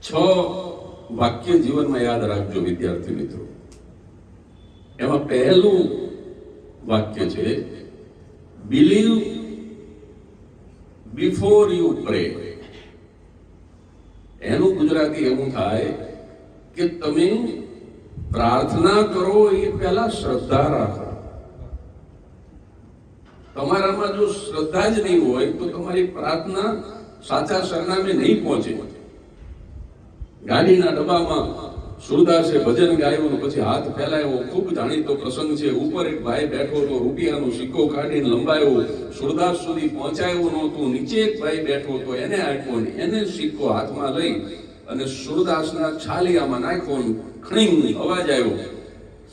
છ વાક્ય જીવનમાં યાદ રાખજો વિદ્યાર્થી મિત્રો. એમાં પહેલું વાક્ય છે બિલીવ બિફોર યુ પ્રે. એનું ગુજરાતી એવું થાય કે તમે પ્રાર્થના કરો એ પહેલા શ્રદ્ધા રાખો. તમારામાં જો શ્રદ્ધા જ નહીં હોય તો તમારી પ્રાર્થના સાચા સરનામે નહીં પહોંચે. ગાડીના ડબ્બામાં સુરદાસે ભજન ગાયું, પછી હાથ ફેલાયો, ખૂબ જાણીતો પ્રસંગ છે. ઉપર એક ભાઈ બેઠો હતો, રૂપિયાનો સિક્કો કાઢીને લંબાયો, સુરદાસ સુધી પહોંચાયું નહોતું. નીચે એક ભાઈ બેઠો હતો, એને આપ્યો ને એને સિક્કો હાથમાં લઈ અને સુરદાસના છાલિયામાં નાખ્યો. ખણીંગ અવાજ આવ્યો.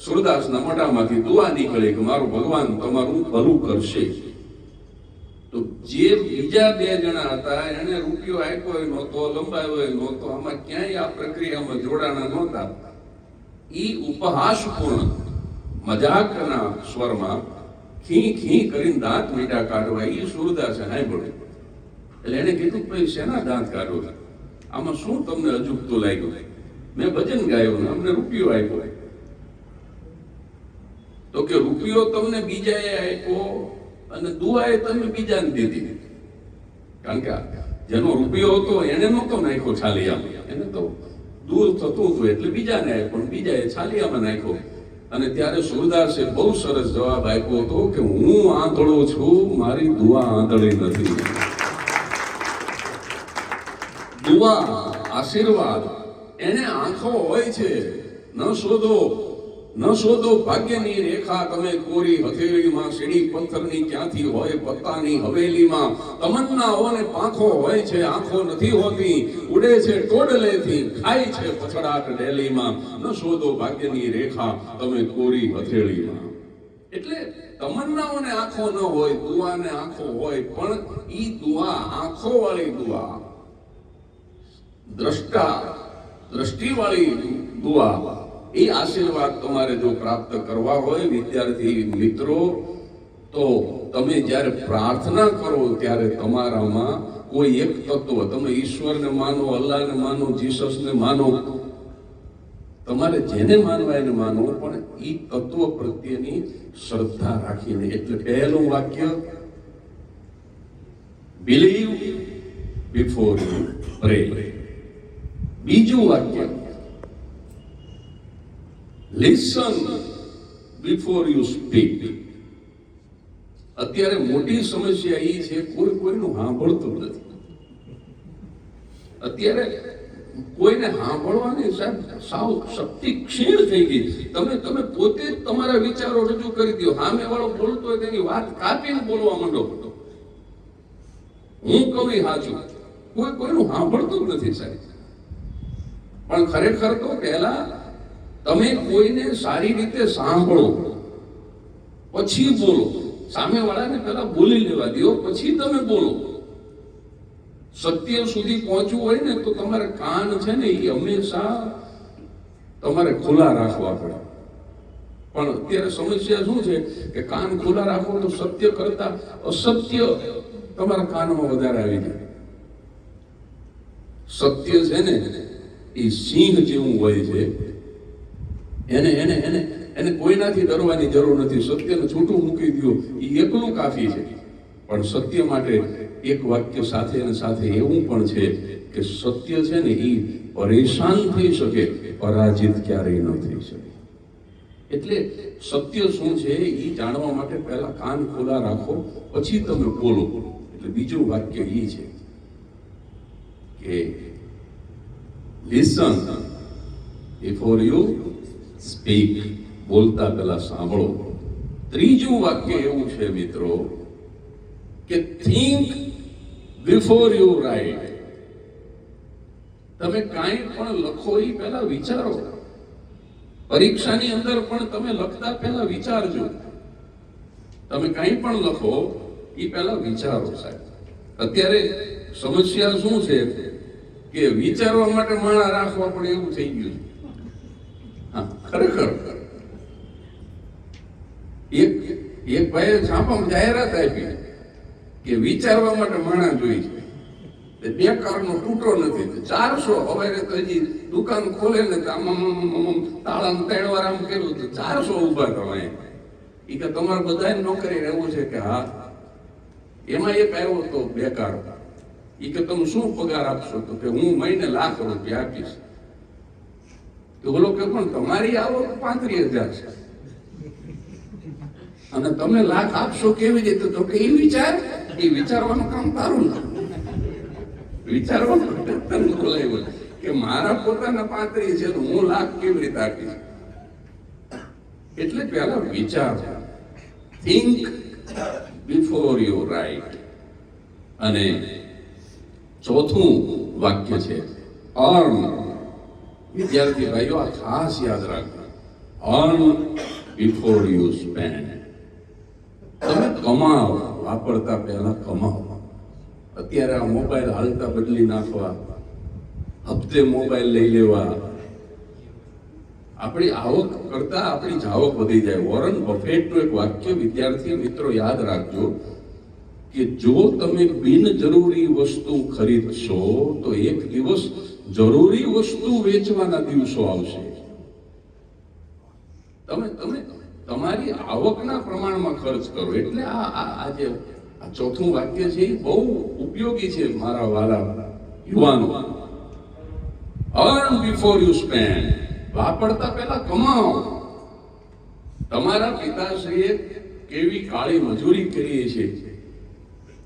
સુરદાસના મોઢામાંથી દુઆ નીકળી કે મારું ભગવાન તમારું ભલું કરશે. તો જે બીજા બે જણા હતા એને રૂપિયો આપ્યો નહોતો, લંબાયો નહોતો, આમાં ક્યાંય આ પ્રક્રિયામાં જોડાણા નહોતા. ઈ ઉપહાસપૂર્ણ મજાકના સ્વરમાં ખી ખી કરીને દાંત મીઠા કાઢવા ઈ સુરદાસે સાંભળ્યું. એટલે એને કીધું ભાઈ શેના દાંત કાઢો? આમાં શું તમને અજુગતું લાગ્યું? મેં ભજન ગાયું, અમને રૂપિયો આપ્યો. તો કે રૂપિયો તમને બીજાએ આપ્યો અને દુઆએ તમે બીજાને દીધી. કારણ કે જેનો રૂપિયો હતો એને નહોતો નાખ્યો છાલિયામાં, એને તો દૂર થતું હતું એટલે બીજાને આપ્યો, પણ બીજાએ છાલિયામાં નાખ્યો. અને ત્યારે સુરદાસે બહુ સરસ જવાબ આપ્યો હતો કે હું આંધળો છું, મારી દુઆ આંધળી નથી. દુઆ આશીર્વાદ એને આંખો હોય છે. ન શોધો ભાગ્યની રેખા તમે કોરી હથેળીમાં, સીડી પથ્થરની ક્યાંથી હોય પત્તાની હવેલીમાં. તમન્નાઓને પાંખો હોય છે, આંખો નથી હોતી, ઉડે છે ટોડલેથી, ખાય છે પછડાટ ડેલીમાં. ન શોધો ભાગ્યની રેખા તમે કોરી હથેળીમાં. એટલે તમન્નાઓને આંખો ન હોય, દુઆને આંખો હોય, પણ ઈ દુઆ આંખો વાળી દુઆ, દ્રષ્ટિવાળી દુઆ, એ આશીર્વાદ તમારે જો પ્રાપ્ત કરવા હોય વિદ્યાર્થી મિત્રો, તો તમે જ્યારે પ્રાર્થના કરો ત્યારે તમારામાં કોઈ એક તત્વ, તમે ઈશ્વરને માનો, અલ્લાહને માનો, જીસસને માનો, તમારે જેને માનવા એને માનો, પણ એ તત્વ પ્રત્યેની શ્રદ્ધા રાખીને. એટલે પહેલું વાક્ય બિલીવ બિફોર યુ પ્રે. બીજું વાક્ય લિસન બિફોર યુ સ્પીક. અત્યારે મોટી સમસ્યા એ છે કોઈ કોઈનું સાંભળતું નથી. અત્યારે કોઈને સાંભળવાની સાવ શક્તિ ક્ષીણ થઈ ગઈ. તમે પોતે જ તમારા વિચારો રજૂ કરી દો. સામે વાળો બોલતો હોય તેની વાત કાપીને બોલવા માંડો. હું કવિ સાચું, કોઈનું સાંભળતું જ નથી સાહેબ. પણ ખરેખર તો પહેલા તમે કોઈને સારી રીતે સાંભળો, પછી બોલો. સામેવાળાને પહેલા બોલી લેવા દો, પછી તમે બોલો. સત્ય સુધી પહોંચવું હોય ને તો તમારે કાન છે ને એ હંમેશા તમારે ખુલ્લા રાખવા પડે. પણ અત્યારે સમસ્યા શું છે કે કાન ખુલ્લા રાખો તો સત્ય કરતા અસત્ય તમારા કાનમાં વધારે આવી જાય. સત્ય છે ને એ સિંહ જેવું હોય છે. એને કોઈનાથી ડરવાની જરૂર નથી. સત્યને છૂટું મૂકી દો, એ એકલું કાફી છે. પણ સત્ય માટે એક વાક્ય સાથે અને સાથે એવું પણ છે કે સત્ય છે ને એ પરેશાન થઈ શકે, પરાજિત ક્યારેય ન થઈ શકે. એટલે સત્ય શું છે એ જાણવા માટે પહેલા કાન ખુલ્લા રાખો, પછી તમે બોલો. એટલે બીજું વાક્ય એ છે કે લિસન બિફોર યુ સ્પીક. બોલતા પહેલા સાંભળો. ત્રીજું વાક્ય એવું છે મિત્રો કે થિંક બિફોર યુ રાઇટ. તમે કાંઈ પણ લખો એ પહેલા વિચારો. પરીક્ષાની અંદર પણ તમે લખતા પહેલા વિચારજો. તમે કાંઈ પણ લખો એ પહેલા વિચારો સાહેબ. અત્યારે સમસ્યા શું છે કે વિચારવા માટે માળા રાખવા પડે એવું થઈ ગયું. હા, ખરેખર એક ભાઈએ છાપામાં જાહેરાત આપી કે વિચારવા માટે માણા જોઈ છે. બેકારનો તૂટો નથી. 400 હવે તો હજી દુકાન ખોલે ને તાળા 3 વાર આમ કર્યું તો 400 ઉભા કરવા. એ કે તમારે બધાને નોકરી રહેવું છે કે હા. એમાં એક આવ્યો તો બેકાર. એ કે તમે શું પગાર આપશો? તો કે હું મહિને ₹1,00,000 આપીશ. તો બોલો કે પણ તમારી આવક 35,000 છે અને તમે લાખ આપશો કેવી રીતે? તો કે એ વિચારવાનું કામ તારું ના. વિચારવાનું તને બોલાવ્યું કે મારા પોતાના 35 છે તો હું લાખ કેવી રીતે આપીશ? એટલે પહેલા વિચાર, થિંક બિફોર યુ રાઇટ. અને ચોથું વાક્ય છે અર્ન. વિદ્યાર્થી ભાઈઓ આ ખાસ યાદ રાખજો, અર્ન બિફોર યુ સ્પેન્ડ. તમે કમાઓ, વાપરતા પહેલા કમાઓ. અત્યારે આ મોબાઈલ હાલતા બદલી નાખવા, હપ્તે મોબાઈલ લઈ લેવા, આપણી આવક કરતા આપણી જાવક વધી જાય. વોરન બફેટનું એક વાક્ય વિદ્યાર્થી મિત્રો યાદ રાખજો કે જો તમે બિનજરૂરી વસ્તુ ખરીદશો તો એક દિવસ જરૂરી વસ્તુ વેચવાના દિવસો આવશે. તમે તમારી આવકના પ્રમાણમાં ખર્ચ કરો. એટલે આ જે ચોથું વાક્ય છે એ બહુ ઉપયોગી છે મારા વાલા યુવાનો. Earn before you spend. વાપરતા પહેલા કમાઓ. તમારા પિતાશ્રીએ કેવી કાળી મજૂરી કરી છે.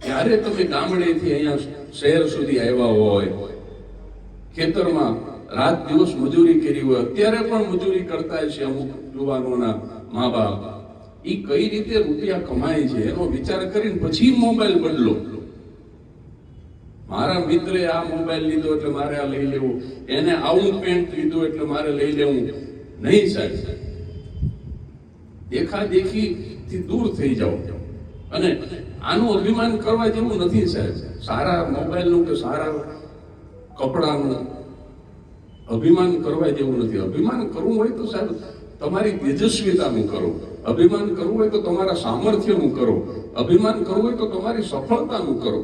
ત્યારે તમે ગામડેથી અહીંયા શહેર સુધી આવ્યા હોય, ખેતરમાં રાત દિવસ મજૂરી કરી હોય, અત્યારે પણ મજૂરી કરતા છે અમુક યુવાનોના મા બાપ. એ કઈ રીતે રૂપિયા કમાય છે એનો વિચાર કરીને પછી મોબાઈલ બદલો. મારા મિત્રે આ મોબાઈલ લીધો એટલે મારે આ લઈ લેવું, એને આવું પેન્ટ લીધું એટલે મારે લઈ લેવું નહીં સાહેબ. દેખાદેખી થી દૂર થઈ જાઓ. અને આનું અભિમાન કરવા જેવું નથી સાહેબ. સારા મોબાઈલનું કે સારા કપડાનું અભિમાન કરવા જેવું નથી. અભિમાન કરવું હોય તો સાહેબ તમારી તેજસ્વીતાનું કરો. અભિમાન કરવું હોય તો તમારા સામર્થ્યનું કરો. અભિમાન કરવું હોય તો તમારી સફળતાનું કરો.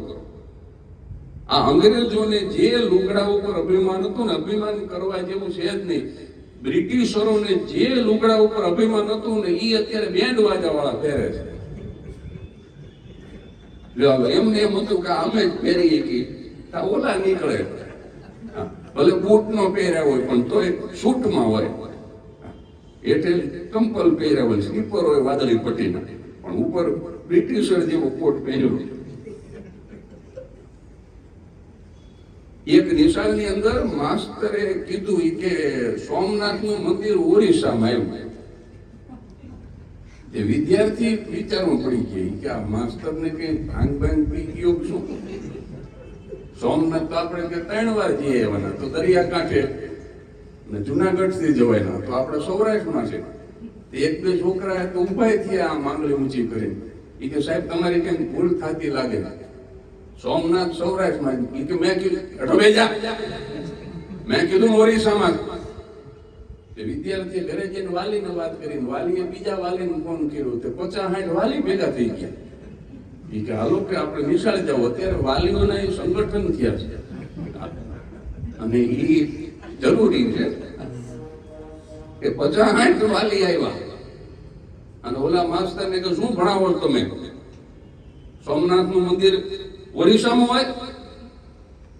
આ અંગ્રેજોને જે લુગડા ઉપર અભિમાન હતું ને, અભિમાન કરવા જેવું છે જ નહીં. બ્રિટિશરોને જે લુગડા ઉપર અભિમાન હતું ને એ અત્યારે બેન્ડ વાજા વાળા પહેરે છે. એમને એમ હતું કે અમે જ પહેરીએ કે ઓલા નીકળે, ભલે બૂટ નો પહેર્યા હોય પણ તોય સૂટમાં હોય, એટલે કંપલ પહેર્યા હોય, સ્લીપર હોય વાદળી પટ્ટીના, પણ ઉપર બ્રિટિશર જેવો કોટ પહેર્યો. એક નિશાળની અંદર માસ્તરે કીધું કે સોમનાથનું મંદિર ઓરિસ્સામાં આવ્યું. એ વિદ્યાર્થી વિચારવું પડી ગઈ કે આ માસ્તરને કઈ ભાંગ પી ગયો શું? સોમનાથ તો આપણે કે 3 વાર જઈએ આવવાના, તો દરિયા કાંઠે ને જુનાગઢ થી જવાય ના, તો આપણે સૌરાષ્ટ્રમાં છે. એક બે છોકરા તો ઉભા થયા આમ આંગળી ઊંચી કરીને. એ કે સાહેબ તમારી કઈ ભૂલ થતી લાગે, સોમનાથ સૌરાષ્ટ્રમાં. એ કે મેં કીધું ઓરિસ્સામાં. વિદ્યાર્થીએ ઘરે જઈને વાલીને વાત કરીને વાલીએ બીજા વાલીને ફોન કર્યો, તે 50-60 વાલી ભેગા થઈ ગયા. એ કે હાલો કે આપણે નિશાળ જાવ. અત્યારે વાલીઓના એ સંગઠન થયા છે અને એ જરૂરી છે કે 50-60 વાલી આવ્યા અને ઓલા માસ્તરને કે શું ભણાવો તમે? સોમનાથનું મંદિર ઓરિસ્સામાં હોય.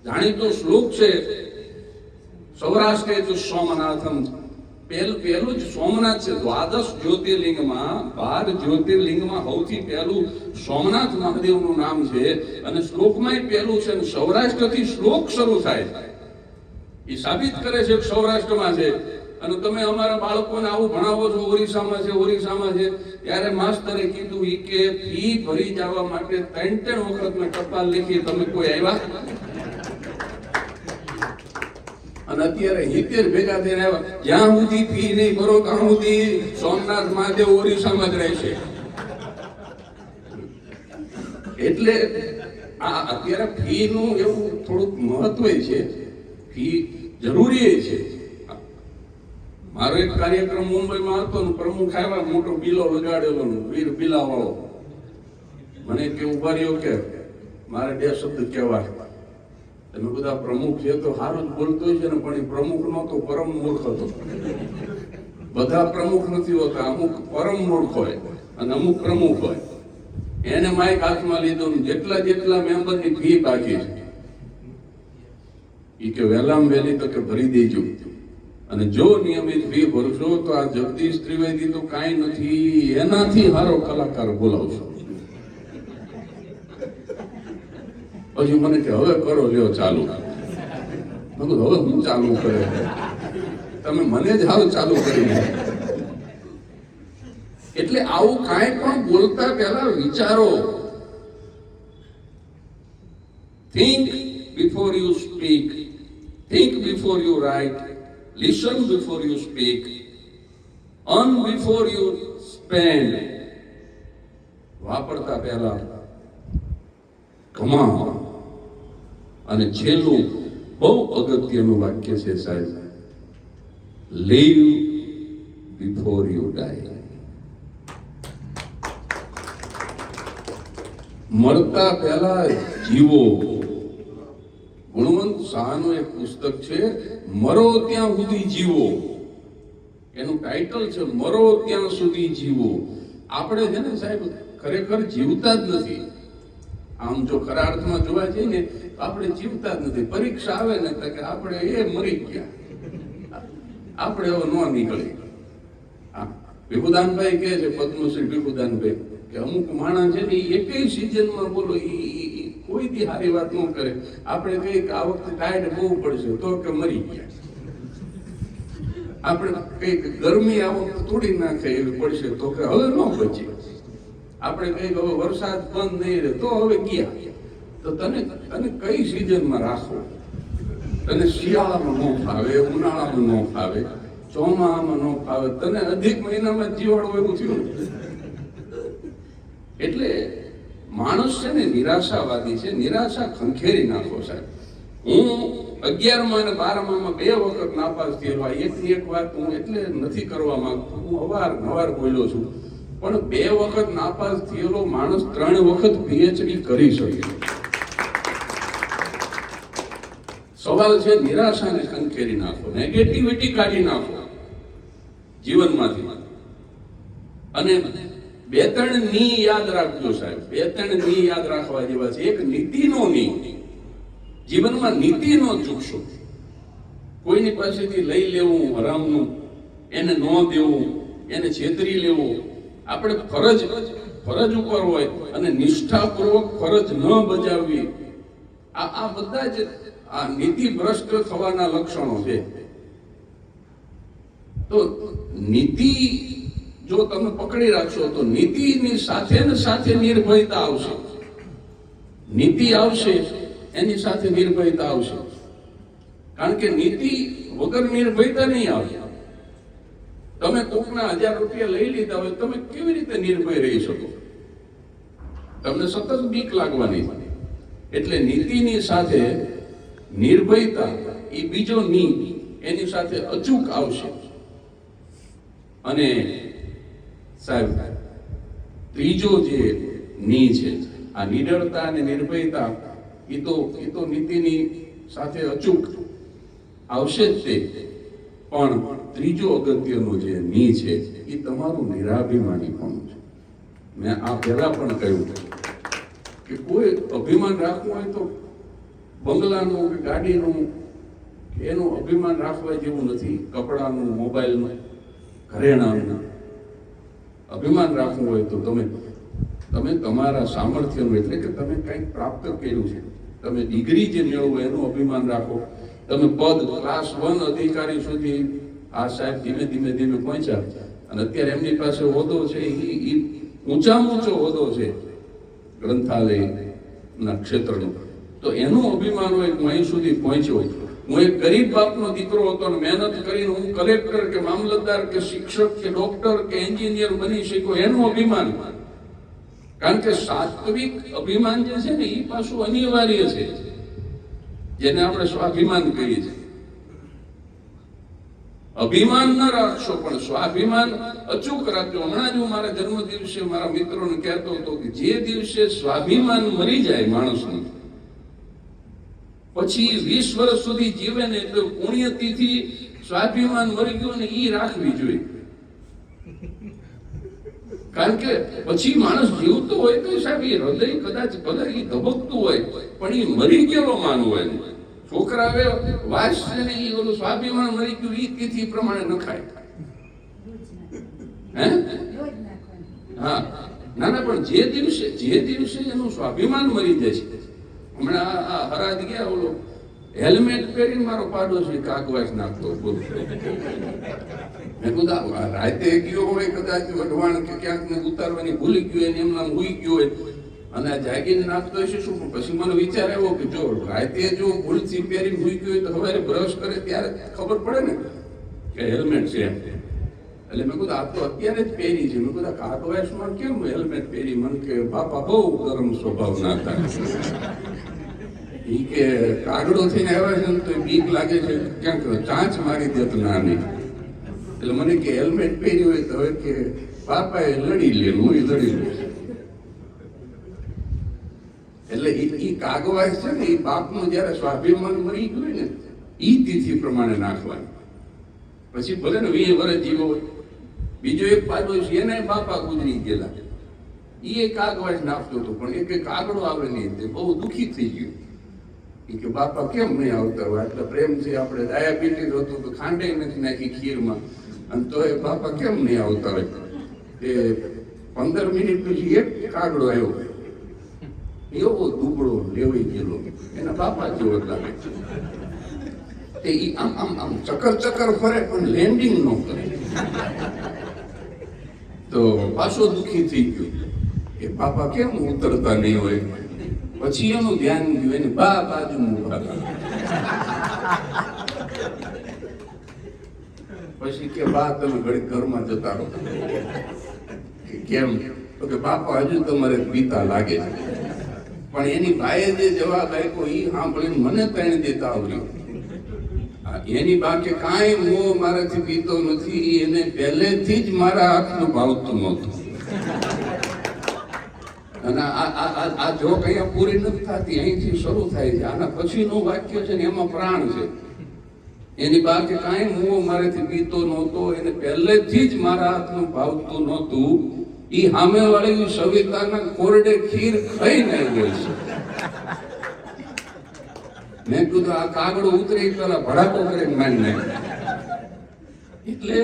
જાણીતો શ્લોક છે સૌરાષ્ટ્ર તો સોમનાથમ. પહેલું જ સોમનાથ છે. દ્વાદશ જ્યોતિર્લિંગમાં 12 જ્યોતિર્લિંગમાં સૌથી પહેલું સોમનાથ મહાદેવનું નામ છે અને શ્લોકમાં પહેલું છે. અને સૌરાષ્ટ્રથી શ્લોક શરૂ થાય એ સાબિત કરે છે કે સૌરાષ્ટ્રમાં છે. અને તમે અમારા બાળકોને આવું ભણાવો છો ઓરિસ્સામાં છે, ઓરિસ્સામાં છે. ત્યારે માસ્તરે કીધું કે ફી ભરી જવા માટે 3 વખત મેં ટપાલ લખી, તમે કોઈ આવ્યા? અને અત્યારે 70 ભેગા થઈને આવ્યા. જ્યાં સુધી ફી નહીં ભરો ત્યાં સુધી સોમનાથ મહાદેવ ઓરિસ્સામાં જ રહેશે. એટલે આ અત્યારે ફી નું એવું થોડુંક મહત્વ છે. ફી જરૂરી છે. મારો એક કાર્યક્રમ મુંબઈમાં હતો ને, પ્રમુખ આવ્યા, મોટો બિલો લગાડેલો, વીર બિલા વાળો. મને કે ઉભા રહ્યો કે મારે 2 શબ્દ કહેવા. તમે બધા પ્રમુખ છે તો સારું જ બોલતો છે ને, પણ એ પ્રમુખ નહોતો, પરમ મૂર્ખ હતો. બધા પ્રમુખ નથી હોતા, અમુક પરમ મૂર્ખ હોય અને અમુક પ્રમુખ હોય. એને માઇક હાથમાં લીધું, જેટલા મેમ્બરની ફી બાકી છે એ કે વહેલામાં વહેલી તો કે ભરી દેજો, અને જો નિયમિત ફી ભરશો તો આ જગદીશ ત્રિવેદી તો કાંઈ નથી, એનાથી સારો કલાકાર બોલાવશો. પછી મને કે હવે કરો લ્યો ચાલુ. હવે હું ચાલુ કરે, તમે મને જ હાવ ચાલુ કરી દે. એટલે આવું કાંઈ પણ બોલતા પહેલા વિચારો. Think before you speak, think before you write, listen before you speak, earn before you spend. વાપરતા પહેલા કમાઓ. અને છેલ્લું બહુ અગત્યનું વાક્ય છે સાહેબ, live before you die. મરતા પહેલા જીવો. ગુણવંત શાહનું એક પુસ્તક છે, મરો ત્યાં સુધી જીવો. એનું ટાઇટલ છે મરો ત્યાં સુધી જીવો. આપણે છે ને સાહેબ ખરેખર જીવતા જ નથી. આમ જો ખરા અર્થમાં જોવા જઈએ ને આપણે જીવતા જ નથી. પરીક્ષા આવે ને તો કે આપણે એ મરી ગયા, આપણે હવે ન નીકળી. ભીખુદાનભાઈ કહે છે, પદ્મશ્રી ભીખુદાનભાઈ, કે અમુક માણસ છે ને એકેય સિઝનમાં બોલો કોઈ દી સારી વાત ન કરે. આપણે કહીએ કે આ વખતે ટાયર્ડ બહુ પડશે તો કે મરી ગયા. આપણે કઈ ગરમી આ વખતે તોડી નાખે એવી પડશે તો કે હવે ન બચે. આપણે કઈ હવે વરસાદ બંધ નહીં રહે તો હવે ગયા. તો તને કઈ સિઝનમાં રાખો? તને શિયાળામાં ન ફાવે, ઉનાળામાં ન ફાવે, ચોમાસામાં ન ફાવે, તને અધિક મહિનામાં જીવાડવું એવું થયું. એટલે માણસ છે ને નિરાશાવાદી છે. નિરાશા ખંખેરી નાખો સાહેબ. હું 11મા અને 12મામાં 2 વખત નાપાસ થયેલો. એકની એક વાત હું એટલે નથી કરવા માંગતો, હું અવારનવાર બોલ્યો છું, પણ 2 વખત નાપાસ થયેલો માણસ 3 વખત પીએચડી કરી શકે. સવાલ છે નિરાશાને ખંખેરી નાખો, નેગેટિવિટી કાઢી નાખો જીવનમાંથી. અને 2-3 ની યાદ રાખજો સાહેબ. 2-3 ની યાદ રાખવા જેવા છે. એક નીતિનો ની. જીવનમાં નીતિ નો ચૂકશો. કોઈની પાસેથી લઈ લેવું હરામનું, એને ન દેવું, એને છેતરી લેવું. આપણે ફરજ ઉપર હોય અને નિષ્ઠાપૂર્વક ફરજ ન બજાવવી, આ બધા જ આ નીતિ ભ્રષ્ટ થવાના લક્ષણો છે. તો નીતિ જો તમે પકડી રાખશો તો નીતિની સાથે ને સાથે નિર્ભયતા આવશે. નીતિ આવશે એની સાથે નિર્ભયતા આવશે. કારણ કે નીતિ વગર નિર્ભયતા નહીં આવે. તમે કોકના 1000 રૂપિયા લઈ લીધા હોય, તમે કેવી રીતે નિર્ભય રહી શકો? તમને સતત બીક લાગવાની. એટલે નીતિની સાથે નિર્ભયતા, એ બીજો ની એની સાથે અચૂક આવશે. અને સાહેબ ત્રીજો જે ની છે, આ નિડરતા અને નિર્ભયતા, એ તો નીતિની સાથે અચૂક આવશે જ તે. પણ ત્રીજો અગત્યનો જે ની છે એ તમારું નિરાભિમાનીપણું છે. મેં આ પહેલા પણ કહ્યું કે કોઈ અભિમાન રાખવું હોય તો બંગલાનું કે ગાડીનું કે એનું અભિમાન રાખવા જેવું નથી. કપડાનું, મોબાઈલનું, ઘરેણાનું અભિમાન રાખવું હોય તો તમે તમારા સામર્થ્યનું, એટલે કે તમે કંઈક પ્રાપ્ત કર્યું છે, તમે ડિગ્રી જે મેળવો એનું અભિમાન રાખો. તમે પદ ક્લાસ 1 અધિકારી સુધી આ સાહેબ ધીમે ધીમે પહોંચ્યા, અને અત્યારે એમની પાસે હોદ્દો છે, એ ઊંચામાં ઊંચો હોદ્દો છે ગ્રંથાલયના ક્ષેત્રનો. તો એનું અભિમાન હોય હું અહીં સુધી પહોંચ્યો. હું એક ગરીબ બાપનો દીકરો હતો અને મહેનત કરીને હું કલેક્ટર કે મામલતદાર કે શિક્ષક કે ડોક્ટર કે એન્જિનિયર બની શક્યો, એનું અભિમાન. કારણ કે સાત્વિક અભિમાન જે છે ને એ પાછું અનિવાર્ય છે, જેને આપણે સ્વાભિમાન કહીએ છીએ. અભિમાન ન રાખશો પણ સ્વાભિમાન અચૂક રાખજો. હમણાં જ હું મારા જન્મ દિવસે મારા મિત્રોને કહેતો હતો કે જે દિવસે સ્વાભિમાન મરી જાય માણસનું, પછી 20 વર્ષ સુધી જીવે ને એટલે પુણ્યતિથિ સ્વાભિમાન મરી ગયું ને ઈ રાખવી જોઈએ. કારણ કે પછી માણસ જીવતો હોય તો સાહેબ એ હૃદય કદાચ ભલે એ ધબકતું હોય પણ એ મરી ગયેલો માનવું હોય. છોકરા હવે વાસ છે ને એ ઓલું સ્વાભિમાન મરી ગયું એ તિથિ પ્રમાણે નખાય. હે હા ના ના, પણ જે દિવસે એનું સ્વાભિમાન મરી જાય છે. હમણાં આ હરાજ ગયા ઓલો હેલ્મેટ પહેરીને મારો પાડોશી કાગવાસ નાખતો બોલ. મેં કીધું રાતે ગયો હોય કદાચ વઢવાણ કે ક્યાંક ને ઉતારવાની ભૂલી ગયો હોય ને એમના હુઈ ગયો હોય અને જાગીને નાખતો હશે શું. પછી મને વિચાર આવ્યો કે જો રાતે જો ભૂલથી પહેરીને હુઈ ગયો હોય તો સવારે બ્રશ કરે ત્યારે ખબર પડે ને કે હેલ્મેટ છે એમ. એટલે મેં કીધું આ તો અત્યારે જ પહેરી છે. મેં કીધું કાગવાસમાં કેમ હેલ્મેટ પહેરી? મને કે બાપા બહુ ગરમ સ્વભાવના હતા. ઈ કે કાગડો થઈને આવ્યા છે ને તો બીક લાગે છે ક્યાંક ચાંચ મારી દે તો ના નહીં. એટલે મને કે હેલ્મેટ પહેર્યું હોય તો હવે કે બાપાએ લડી લે હું લડી લઉં. એટલે ઈ કાગવાસ છે ને એ બાપનું જયારે સ્વાભિમાન મરી ગયું હોય ને ઈ તિથિ પ્રમાણે નાખવાનું. પછી ભલે ને 20 વર્ષ જીવો હોય. બીજો એક પાડોશી એને બાપા ગુજરી ગયેલા એ કાગવાસ નાખતો હતો પણ એક કાગડો આવે નહીં તે બહુ દુઃખી થઈ ગયું. કે બાપા કેમ નહીં આવતા હોય? એટલે પ્રેમ છે આપણે ડાયાબિટીસ હતું તો ખાંડે નથી નાખી ખીરમાં અને તો એ બાપા કેમ નહીં આવતા હોય? એ 15 મિનિટ પછી એક કાગડો આવ્યો એવો દુબળો લેવાઈ ગયેલો એના બાપા જેવો લાગે. તે આમ આમ આમ ચક્કર ફરે પણ લેન્ડિંગ ન કરે. તો પાછો દુઃખી થઈ ગયો કે બાપા કેમ ઉતરતા નહીં હોય? પછી એનું ધ્યાન ગયું એને બાજુ પછી કે બા તમે ઘડી ઘરમાં જતા રહો. કેમ? તો કે બાપા હજુ તમારે પિતા લાગે છે. પણ એની બાએ જે જવાબ આપ્યો એ સાંભળીને મને ત્રણ દેતા આવડ્યું. એની બા કે કાંઈ મોહ મારાથી પીતો નથી, એને પહેલેથી જ મારા હાથનું ભાવતું નહોતું. અને આ જોક અહીંયા પૂરી નથી થતી, અહીંથી શરૂ થાય છે. આના પછીનું વાક્ય છે ને એમાં પ્રાણ છે. એની બા કે કાંઈ મોહ મારાથી પીતો નહોતો, એને પહેલેથી જ મારા હાથનું ભાવતું નહોતું. ઈ સામેવાળી સવિતાના કોરડે ખીર ખાઈને આવ્યો છે. મેં કીધું આ કાગડો ઉતરે પેલા ભડાકો કરીને મારી નાખ્યો. એટલે